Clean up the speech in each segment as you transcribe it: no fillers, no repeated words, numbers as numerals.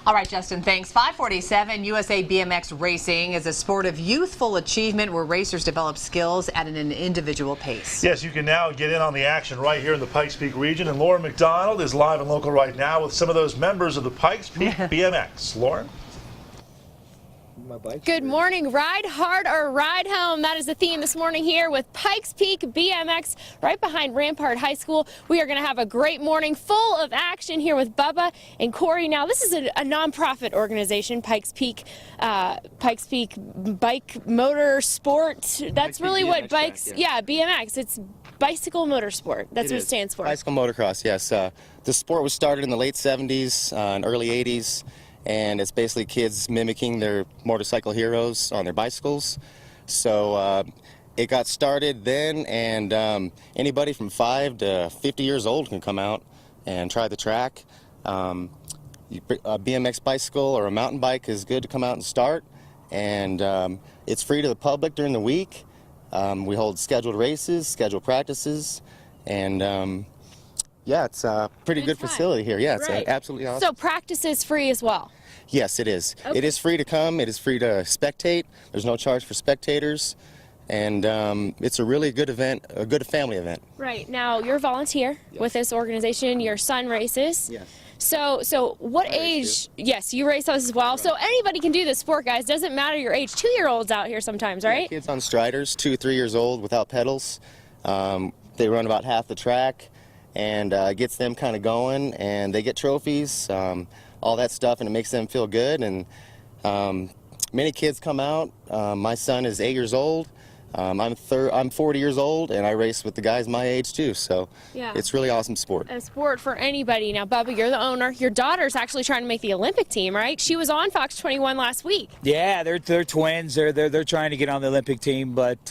All right, Justin, thanks. 547, USA BMX Racing is a sport of youthful achievement where racers develop skills at an individual pace. Yes, you can now get in on the action right here in the Pikes Peak region, and Lauren McDonald is live and local right now with some of those members of the Pikes Peak BMX. Lauren? Good morning. Ride hard or ride home. That is the theme this morning here with Pikes Peak BMX right behind Rampart High School. We are going to have a great morning full of action here with Bubba and Cory. Now, this is a nonprofit organization, Pikes Peak Bike Motor Sport. That's really what bikes, yeah, BMX. It's bicycle motorsport. That's what it stands for. Bicycle motocross, yes. The sport was started in the late 70s and early 80s. And it's basically kids mimicking their motorcycle heroes on their bicycles. So it got started then, and anybody from 5 to 50 years old can come out and try the track. A BMX bicycle or a mountain bike is good to come out and start, and it's free to the public during the week. We hold scheduled races, scheduled practices, and yeah, it's a pretty good facility here. Yeah, it's absolutely awesome. So practice is free as well? Yes, it is. Okay. It is free to come. It is free to spectate. There's no charge for spectators. And it's a really good event, a good family event. Right. Now, you're a volunteer with this organization. Your son races. Yes. So what age? Yes, you race those as well. Right. So anybody can do this sport, guys. Doesn't matter your age. 2-year-olds out here sometimes, right? Yeah, kids on striders, 2 or 3 years old without pedals. They run about half the track. And gets them kind of going, and they get trophies, all that stuff, and it makes them feel good. And many kids come out. My son is 8 years old. I'm 40 years old, and I race with the guys my age too. So it's really awesome sport. A sport for anybody. Now, Bubba, you're the owner. Your daughter's actually trying to make the Olympic team, right? She was on Fox 21 last week. Yeah, they're twins. They're trying to get on the Olympic team, but.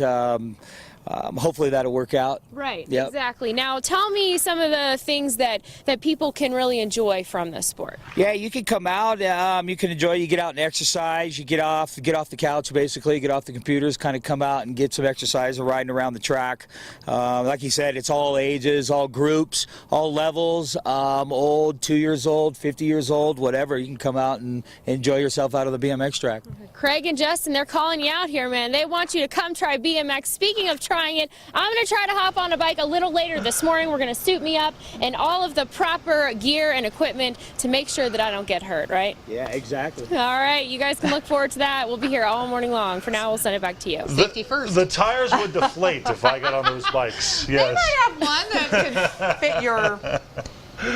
Hopefully that'll work out. Right, exactly. Now tell me some of the things that people can really enjoy from this sport. Yeah, you can come out, you can enjoy, you get out and exercise, you get off the couch basically, get off the computers, kind of come out and get some exercise riding around the track. Like you said, it's all ages, all groups, all levels, old, 2 years old, 50 years old, whatever. You can come out and enjoy yourself out of the BMX track. Craig and Justin, they're calling you out here, man. They want you to come try BMX. Speaking of trying it, I'm going to try to hop on a bike a little later this morning. We're going to suit me up and all of the proper gear and equipment to make sure that I don't get hurt, right? Yeah, exactly. All right, you guys can look forward to that. We'll be here all morning long. For now, we'll send it back to you. Safety first. The tires would deflate if I got on those bikes. Yes. They might have one that could fit your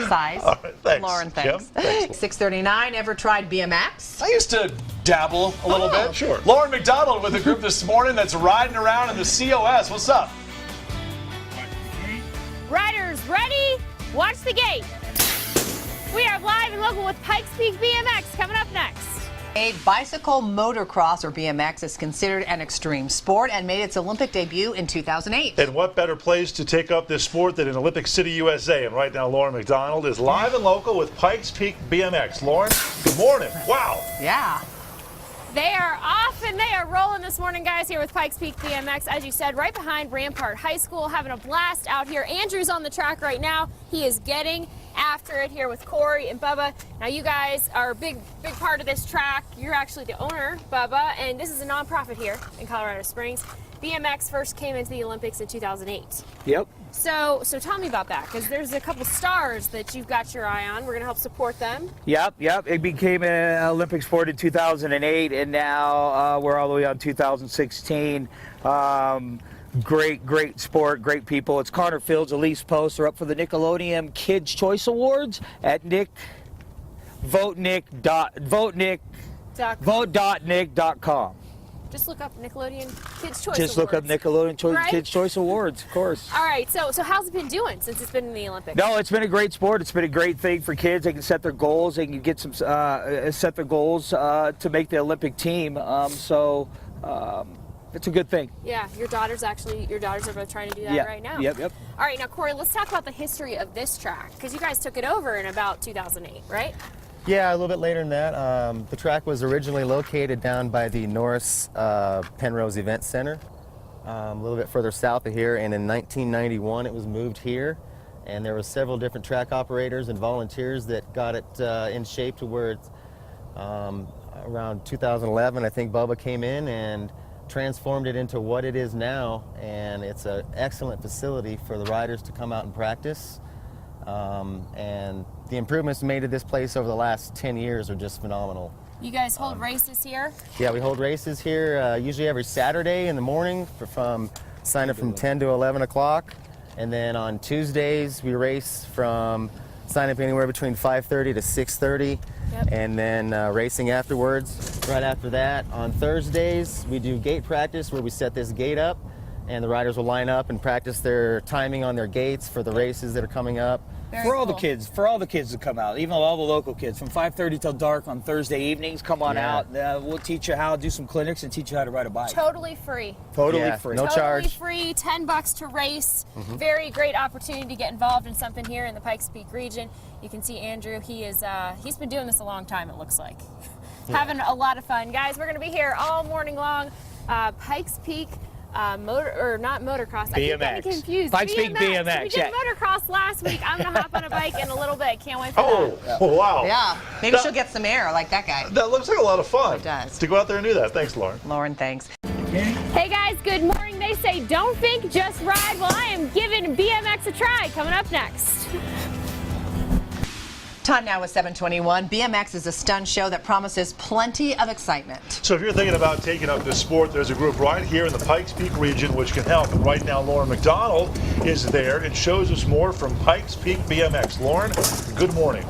size. All right, thanks. Lauren, thanks. Kim, thanks. 639, ever tried BMX? I used to dabble a little bit. Sure. Lauren McDonald with a group this morning that's riding around in the COS. What's up? Riders, ready? Watch the gate. We are live and local with Pikes Peak BMX coming up next. Bicycle motocross, or BMX, is considered an extreme sport and made its Olympic debut in 2008. And what better place to take up this sport than in Olympic City, USA? And right now, Lauren McDonald is live and local with Pikes Peak BMX. Lauren, good morning. Wow. Yeah. They are off and they are rolling this morning, guys, here with Pikes Peak BMX. As you said, right behind Rampart High School, having a blast out here. Andrew's on the track right now. He is getting after it here with Cory and Bubba. Now, you guys are a big part of this track. You're actually the owner, Bubba, and this is a nonprofit here in Colorado Springs. BMX first came into the Olympics in 2008. Yep. So tell me about that, because there's a couple stars that you've got your eye on. We're going to help support them. Yep. It became an Olympic sport in 2008, and now we're all the way on 2016. Great sport, great people. It's Connor Fields, Elise Post. They're up for the Nickelodeon Kids' Choice Awards at vote.nick.com. Just look up Nickelodeon Kids' Choice Awards. Just look up Nickelodeon Kids' Choice Awards, of course. All right, so how's it been doing since it's been in the Olympics? No, it's been a great sport. It's been a great thing for kids. They can set their goals. They can get some set their goals to make the Olympic team. It's a good thing. Yeah, your daughters are both trying to do that right now. Yep. All right, now Cory, let's talk about the history of this track, because you guys took it over in about 2008, right? Yeah, a little bit later than that. The track was originally located down by the Norris Penrose Event Center, a little bit further south of here, and in 1991 it was moved here, and there were several different track operators and volunteers that got it in shape to where Around 2011, I think Bubba came in and transformed it into what it is now, and it's an excellent facility for the riders to come out and practice. And the improvements made to this place over the last 10 years are just phenomenal. You guys hold races here? Yeah, we hold races here usually every Saturday in the morning sign up from 10 to 11 o'clock. And then on Tuesdays, we race from sign up anywhere between 5:30 to 6:30. Yep. And then racing afterwards. Right after that, on Thursdays, we do gate practice where we set this gate up and the riders will line up and practice their timing on their gates for the races that are coming up. For all the kids to come out, even all the local kids, from 5:30 till dark on Thursday evenings, come on out. We'll teach you how to do some clinics and teach you how to ride a bike. Totally free. Totally free. No charge. Totally free, $10 to race. Very great opportunity to get involved in something here in the Pikes Peak region. You can see Andrew, he's been doing this a long time, it looks like. Having a lot of fun. Guys, we're going to be here all morning long. Pikes Peak not motocross. BMX. I keep getting confused. Pikes Peak BMX. We did motocross last week. I'm gonna hop on a bike in a little bit. Can't wait for that. Oh, wow. Yeah, maybe she'll get some air like that guy. That looks like a lot of fun. It does. To go out there and do that. Thanks, Lauren. Lauren, thanks. Hey guys, good morning. They say don't think, just ride. Well, I am giving BMX a try. Coming up next. Time now is 7:21. BMX is a stunt show that promises plenty of excitement. So if you're thinking about taking up this sport, there's a group right here in the Pikes Peak region which can help. And right now, Lauren McDonald is there and shows us more from Pikes Peak BMX. Lauren, good morning.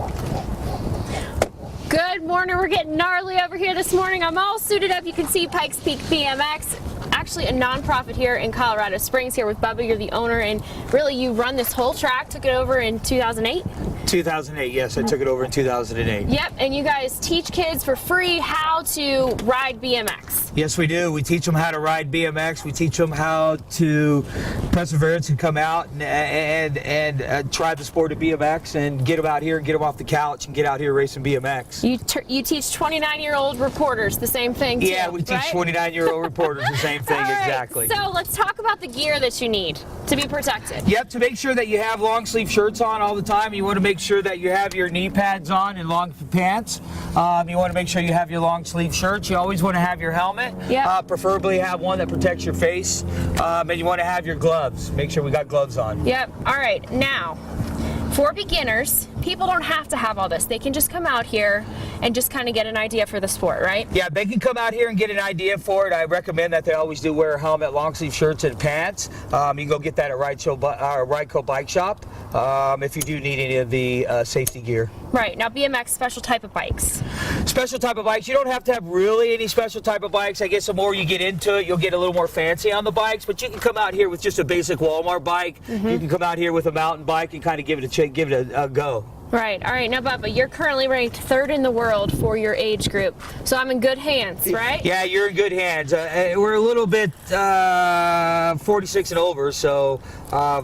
Good morning. We're getting gnarly over here this morning. I'm all suited up. You can see Pikes Peak BMX. Actually a nonprofit here in Colorado Springs here with Bubba. You're the owner, and really you run this whole track. Took it over in 2008? 2008, yes, I took it over in 2008. Yep, and you guys teach kids for free how to ride BMX. Yes, we do. We teach them how to ride BMX. We teach them how to perseverance and come out and try the sport of BMX and get them out here and get them off the couch and get out here racing BMX. You teach 29-year-old reporters the same thing too, yeah, we teach 29-year-old reporters the same thing, right, exactly. So let's talk about the gear that you need to be protected. Yep, to make sure that you have long sleeve shirts on all the time. You want to make sure that you have your knee pads on and long pants. You want to make sure you have your long sleeve shirts. You always want to have your helmet. Yep. Preferably have one that protects your face. And you want to have your gloves. Make sure we got gloves on. Yep. All right. Now, for beginners, people don't have to have all this. They can just come out here and just kind of get an idea for the sport, right? Yeah, they can come out here and get an idea for it. I recommend that they always do wear a helmet, long sleeve shirts, and pants. You can go get that at Rideco Bike Shop if you do need any of the safety gear. Right. Now, BMX, special type of bikes. Special type of bikes. You don't have to have really any special type of bikes. I guess the more you get into it, you'll get a little more fancy on the bikes. But you can come out here with just a basic Walmart bike. You can come out here with a mountain bike and kind of give it a go. Right. All right. Now, Bubba, you're currently ranked 3rd in the world for your age group. So I'm in good hands, right? Yeah, you're in good hands. We're a little bit 46 and over, so I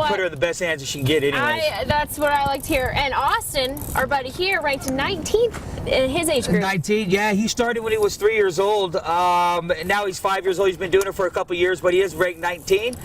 put her in the best hands that she can get anyways. That's what I like to hear. And Austin, our buddy here, ranked 19th in his age group. 19, yeah. He started when he was 3 years old. And now he's 5 years old. He's been doing it for a couple years, but he is ranked 19.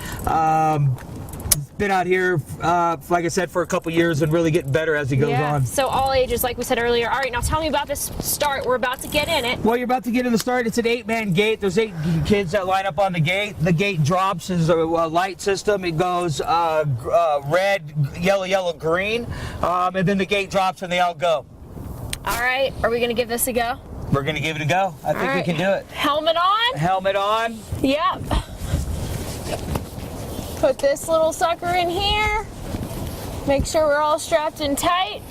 Been out here, like I said, for a couple years and really getting better as he goes on. So all ages, like we said earlier. All right, now tell me about this start. We're about to get in it. Well, you're about to get in the start. It's an 8-man gate. There's 8 kids that line up on the gate. The gate drops is a light system. It goes red, yellow, green, and then the gate drops and they all go. All right, are we going to give this a go? We're going to give it a go. I think we can do it. Helmet on? Helmet on. Yep. Put this little sucker in here. Make sure we're all strapped in tight.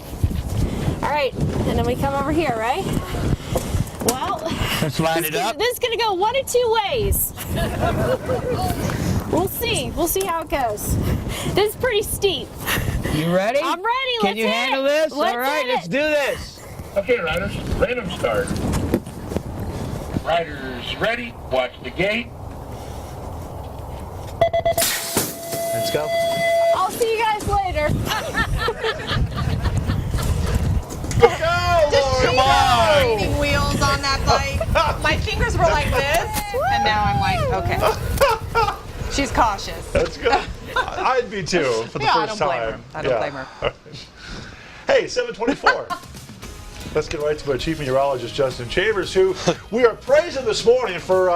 All right, and then we come over here, right? Well, let's line it up. This is gonna go one of 2 ways. We'll see. We'll see how it goes. This is pretty steep. You ready? I'm ready. Can you handle this? All right, let's do this. Okay, riders, random start. Riders ready, watch the gate. Let's go. I'll see you guys later. Come on! Training wheels on that bike. My fingers were like this, and now I'm like, okay. She's cautious. That's good. I'd be too for the first time. I don't blame her. Hey, 7:24. Let's get right to our chief meteorologist, Justin Chambers, who we are praising this morning for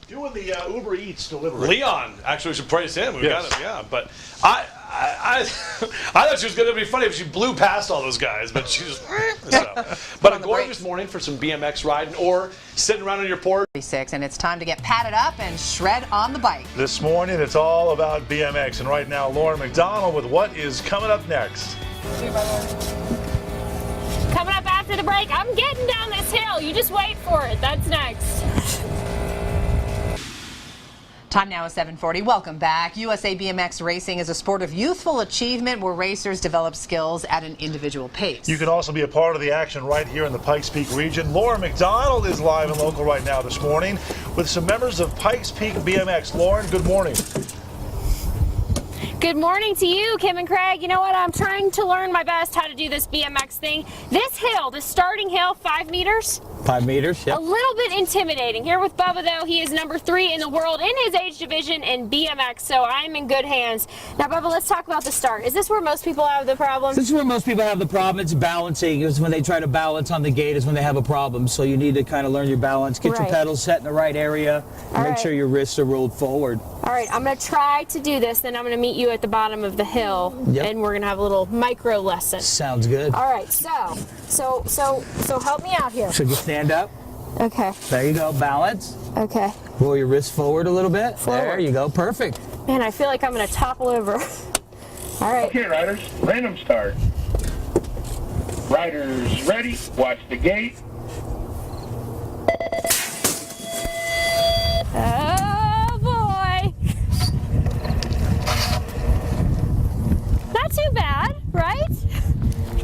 doing the Uber Eats delivery. Leon, actually, we should praise him. We Yes. got him, yeah. But I thought she was going to be funny if she blew past all those guys, but she just. But a gorgeous morning for some BMX riding or sitting around on your porch. And it's time to get padded up and shred on the bike. This morning, it's all about BMX, and right now, Lauren McDonald with what is coming up next. Coming up after the break, I'm getting down this hill. You just wait for it. That's next. Time now is 7:40. Welcome back. USA BMX racing is a sport of youthful achievement where racers develop skills at an individual pace. You can also be a part of the action right here in the Pikes Peak region. Lauren McDonald is live and local right now this morning with some members of Pikes Peak BMX. Lauren, good morning. Good morning to you, Kim and Craig. You know what? I'm trying to learn my best how to do this BMX thing. This hill, the starting hill, 5 meters. 5 meters, A little bit intimidating. Here with Bubba, though, he is number 3 in the world in his age division in BMX, so I'm in good hands. Now, Bubba, let's talk about the start. Is this where most people have the problem? This is where most people have the problem. It's balancing. It's when they try to balance on the gate is when they have a problem. So you need to kind of learn your balance, get your Right. pedals set in the right area, and make right. sure your wrists are rolled forward. All right, I'm going to try to do this, then I'm going to meet you at the bottom of the hill, Yep. and we're going to have a little micro lesson. Sounds good. All right, so help me out here. So you stand up. Okay, There you go. Balance. okay. Roll your wrists forward a little bit. Forward. There you go. Perfect. Man, I feel like I'm going to topple over. All right. Okay, riders, random start. Riders ready, watch the gate. Oh, boy. Not too bad, right?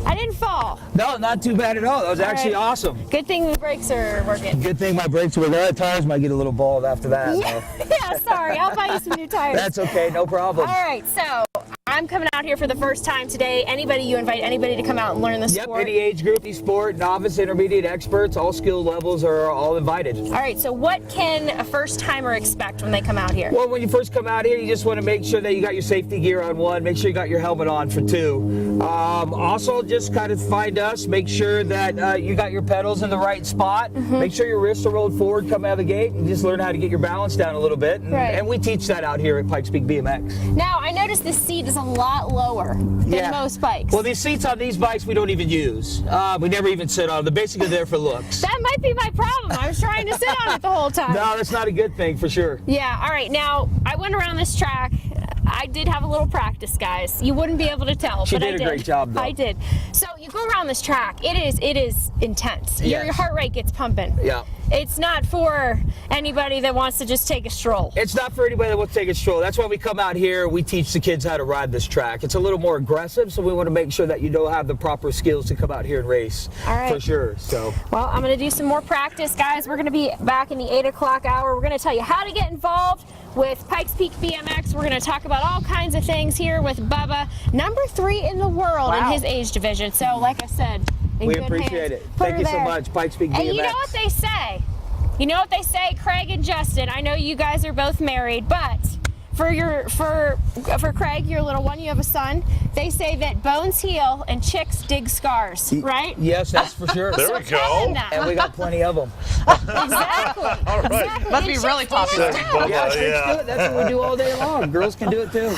I didn't fall. No, not too bad at all. That was actually right. awesome. Good thing the brakes are working. Good thing my brakes were there. Tires might get a little bald after that. Yeah, sorry. I'll buy you some new tires. That's okay. No problem. All right, so I'm coming out here for the first time today. You invite anybody to come out and learn the Yep, sport? any age group, any sport, novice, intermediate, experts, all skill levels are all invited. All right, so what can a first timer expect when they come out here? Well, when you first come out here, you just want to make sure that you got your safety gear on 1, make sure you got your helmet on for 2. Also, just kind of find us, make sure that you got your pedals in the right spot, make sure your wrists are rolled forward coming out of the gate, and just learn how to get your balance down a little bit. And we teach that out here at Pikes Peak BMX. Now, I noticed this seat is a lot lower than most bikes. Well, these seats on these bikes we don't even use. We never even sit on them. They're basically there for looks. That might be my problem. I was trying to sit on it the whole time. No, that's not a good thing for sure. Yeah, all right. Now, I went around this track. I did have a little practice, guys. You wouldn't be able to tell, She but I did did. a great job, though. I did. So you go around this track. It is intense. Yes. Your heart rate gets pumping. Yeah. It's not for anybody that wants to just take a stroll. It's not for anybody that wants to take a stroll. That's why we come out here. We teach the kids how to ride this track. It's a little more aggressive, so we want to make sure that you don't have the proper skills to come out here and race. All right. For sure. So. Well, I'm going to do some more practice, guys. We're going to be back in the 8 o'clock hour. We're going to tell you how to get involved with Pikes Peak BMX. We're going to talk about all kinds of things here with Bubba, number 3 in the world in his age division. So, like I said, in We good appreciate hands. it. Put Thank her you so there. much, Pikes Peak BMX. And you know what they say? You know what they say, Craig and Justin? I know you guys are both married, but for Craig, your little one, you have a son. They say that bones heal and chicks dig scars, right? Yes, that's for sure. There So we tell go. him that. And we got plenty of them. Exactly. All right. Exactly. Must be And really chicks do popular. it too. Bubba, Yeah, chicks yeah. do it. That's what we do all day long. Girls can do it too.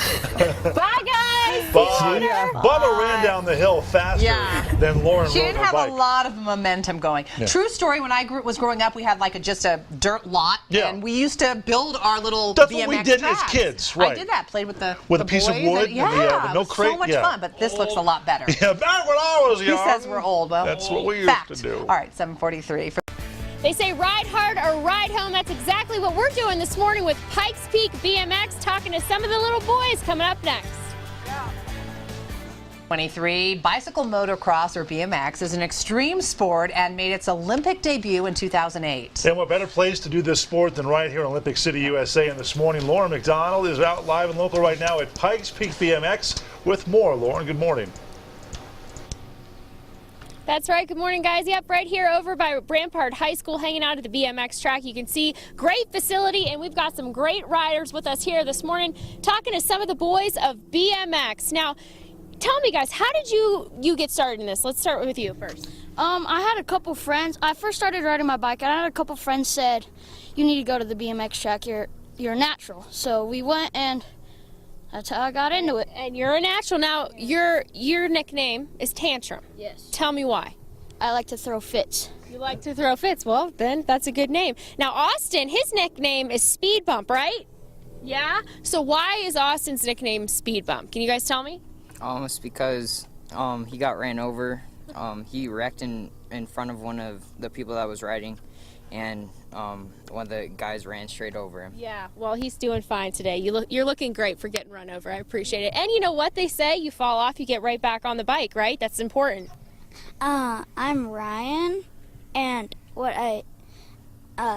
Bye, guys. Bye. See you later. Bubba ran down the hill faster Yeah. than Lauren She rode didn't her have bike. a lot of momentum going. True story, when I was growing up, we had like just a dirt lot, Yeah. and we used to build our little That's BMX what we did as tracks. kids, right. I did that, played with the a piece of boys wood and, and the it milk was crate, so much yeah. fun, but this looks a lot better. Yeah, back when I was He young. says we're old. Well, That's what we used fact. to do. All right, 7:43. They say ride hard or ride home. That's exactly what we're doing this morning with Pikes Peak BMX, talking to some of the little boys coming up next. 23. Bicycle motocross, or BMX, is an extreme sport and made its Olympic debut in 2008. And what better place to do this sport than right here in Olympic City, USA. And this morning, Lauren McDonald is out live and local right now at Pikes Peak BMX with more. Lauren, good morning. That's right. Good morning, guys. Yep, right here over by Rampart High School, hanging out at the BMX track. You can see great facility, and we've got some great riders with us here this morning, talking to some of the boys of BMX. Now, tell me, guys, how did you get started in this? Let's start with you first. I had a couple friends. I first started riding my bike, and I had a couple friends said, "You need to go to the BMX track. You're a natural." So we went, and that's how I got into it. And you're a natural. Now, your nickname is Tantrum. Yes. Tell me why. I like to throw fits. You like to throw fits. Well, then that's a good name. Now, Austin, his nickname is Speed Bump, right? Yeah? So why is Austin's nickname Speed Bump? Can you guys tell me? It's because he got ran over. He wrecked in front of one of the people that was riding, and one of the guys ran straight over him. Yeah, well, he's doing fine today. You're looking great for getting run over. I appreciate it. And you know what they say? You fall off, you get right back on the bike, right? That's important. I'm Ryan, and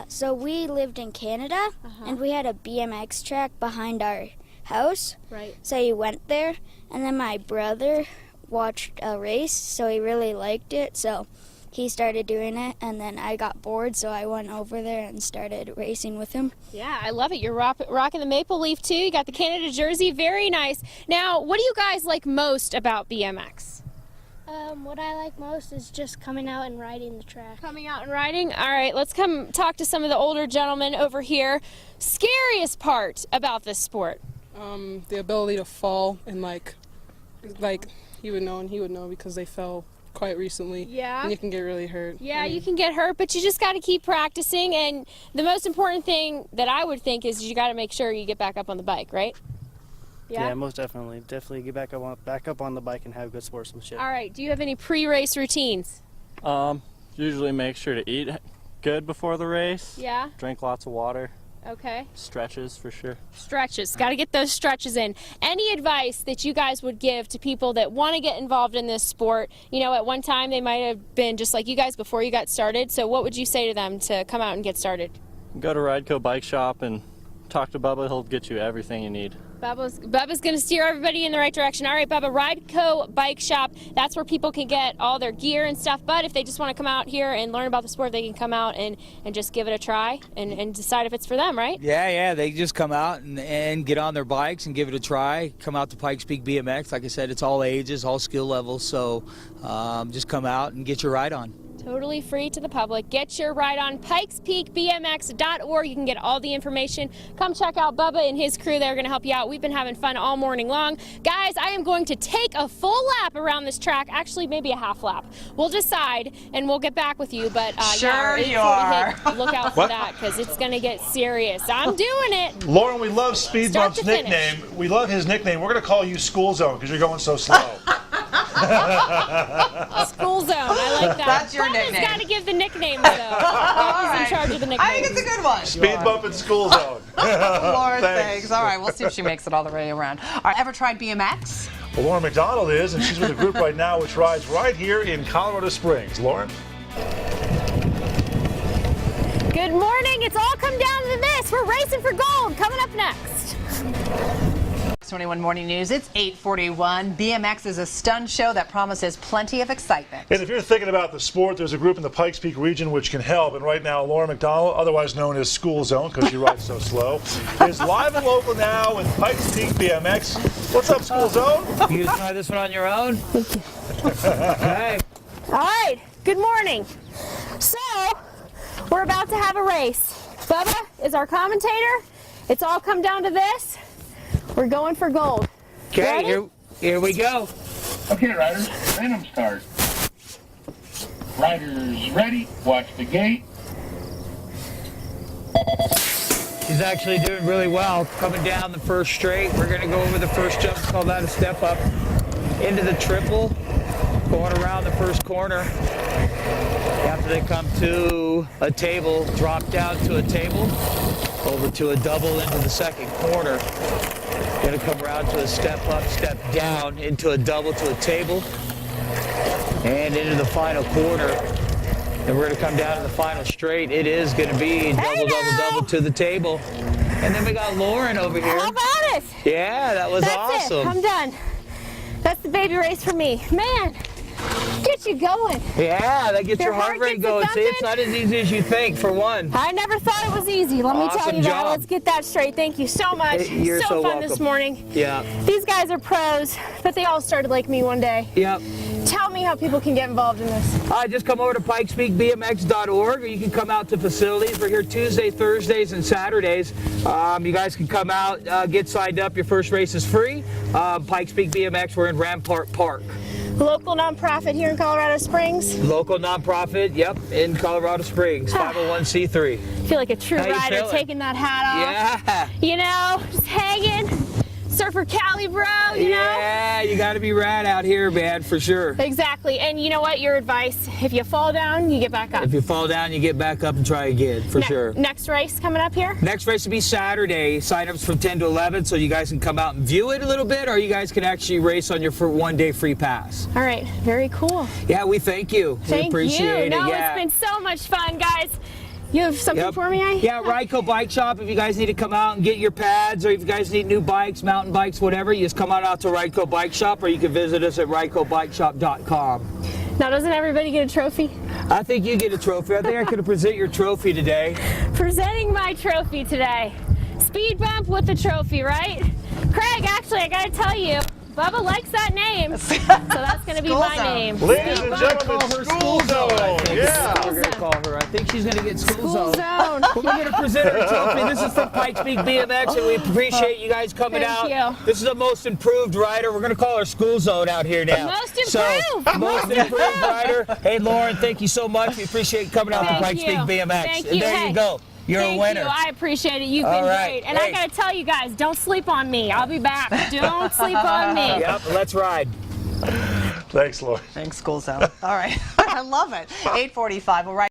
so we lived in Canada, and we had a BMX track behind our house. Right. So he went there, and then my brother watched a race, so he really liked it, so he started doing it, and then I got bored, so I went over there and started racing with him. Yeah, I love it. You're rocking the maple leaf, too. You got the Canada jersey. Very nice. Now, what do you guys like most about BMX? What I like most is just coming out and riding the track. Coming out and riding? All right, let's come talk to some of the older gentlemen over here. Scariest part about this sport? The ability to fall, and like he would know, and he would know because they fell quite recently. Yeah. And you can get really hurt. Yeah, you can get hurt, but you just got to keep practicing. And the most important thing that I would think is you got to make sure you get back up on the bike, right? Yeah, most definitely. Definitely get back up on the bike and have good sportsmanship. All right. Do you have any pre-race routines? Usually make sure to eat good before the race. Yeah. Drink lots of water. Okay. Stretches for sure. Stretches. Got to get those stretches in. Any advice that you guys would give to people that want to get involved in this sport? You know, at one time they might have been just like you guys before you got started. So what would you say to them to come out and get started? Go to Rideco Bike Shop and talk to Bubba. He'll get you everything you need. Bubba's going to steer everybody in the right direction. All right, Bubba, Rideco Bike Shop, that's where people can get all their gear and stuff. But if they just want to come out here and learn about the sport, they can come out and just give it a try and decide if it's for them, right? Yeah, they just come out and get on their bikes and give it a try. Come out to Pikes Peak BMX. Like I said, it's all ages, all skill levels. So just come out and get your ride on. Totally free to the public. Get your ride on pikespeakbmx.org. You can get all the information. Come check out Bubba and his crew. They're going to help you out. We've been having fun all morning long. Guys, I am going to take a full lap around this track. Actually, maybe a half lap. We'll decide, and we'll get back with you. But Sure you are. Look out for that, because it's going to get serious. I'm doing it. Lauren, we love Speed Start Bump's to finish. nickname. We love his nickname. We're going to call you School Zone because you're going so slow. School Zone. I like that. That's your Bubba's nickname. got to give the nicknames, though. Bubba's in charge of the nicknames. I think it's a good one. Speed Bump and School Zone. Lauren, thanks. All right, we'll see if she makes it all the way around. All right, ever tried BMX? Well, Lauren McDonald is, and she's with a group right now which rides right here in Colorado Springs. Lauren? Good morning. It's all come down to this. We're racing for gold. Coming up next. 21 Morning News, it's 8:41. BMX is a stunt show that promises plenty of excitement. And if you're thinking about the sport, there's a group in the Pikes Peak region which can help. And right now, Lauren McDonald, otherwise known as School Zone because she rides so slow, is live and local now with Pikes Peak BMX. What's up, School Zone? You gonna try this one on your own? Okay. All right. Good morning. So, we're about to have a race. Bubba is our commentator. It's all come down to this. We're going for gold. Okay, here we go. Okay, riders, random start. Riders ready, watch the gate. He's actually doing really well. Coming down the first straight. We're going to go over the first jump, call that a step up. Into the triple, going around the first corner. After they come to a table, drop down to a table, over to a double into the second corner. Going to come around to a step up, step down, into a double to a table, and into the final corner. And we're going to come down to the final straight. It is going to be double to the table. And then we got Lauren over here. How about it? Yeah, that was That's awesome. it. I'm done. That's the baby race for me. Man, get you going. Yeah, that gets your heart rate gets going. it See, it's not as easy as you think, for one. I never thought it was easy. Let me tell Awesome you that. job. Let's get that straight. Thank you so much. You're so fun welcome. this morning. Yeah. These guys are pros, but they all started like me one day. Yep. Tell me how people can get involved in this. Just come over to pikespeakbmx.org, or you can come out to facilities. We're here Tuesday, Thursdays, and Saturdays. You guys can come out, get signed up. Your first race is free. Pikes Peak BMX, we're in Rampart Park. Local nonprofit here in Colorado Springs. Local nonprofit, yep, in Colorado Springs, 501c3. I feel like a true rider taking that hat off. Yeah. You know, just hanging. Surfer Cali, bro, you know? Yeah, you got to be rad out here, man, for sure. Exactly. And you know what? Your advice, if you fall down, you get back up. If you fall down, you get back up and try again, for sure. Next race coming up here? Next race will be Saturday. Sign-ups from 10 to 11, so you guys can come out and view it a little bit, or you guys can actually race on your one-day free pass. All right. Very cool. Yeah, we thank you. Thank we appreciate it. No, yeah. It's been so much fun, guys. You have something for me, Yeah, Ryco Bike Shop. If you guys need to come out and get your pads, or if you guys need new bikes, mountain bikes, whatever, you just come on out to Ryco Bike Shop, or you can visit us at rycobikeshop.com. Now, doesn't everybody get a trophy? I think you get a trophy. I think I could present your trophy today. Presenting my trophy today. Speed bump with the trophy, right? Craig, actually, I gotta tell you, Bubba likes that name, so that's going to be my name. Ladies and gentlemen, School Zone. Yeah. We're going to call her. I think she's going to get School Zone. Zone. We're going to present her trophy. This is from Pikes Peak BMX, and we appreciate you guys coming out. Thank you. This is the most improved rider. We're going to call her School Zone out here now. Most improved. So, most improved rider. Hey, Lauren, thank you so much. We appreciate you coming out to Pikes Peak BMX. Thank you. And there you go. You're a winner. Thank you. I appreciate it. You've been great. And I got to tell you guys, don't sleep on me. I'll be back. Don't sleep on me. Yep, let's ride. Thanks, Lauren. Thanks, School Zone. All right. I love it. 8:45. We'll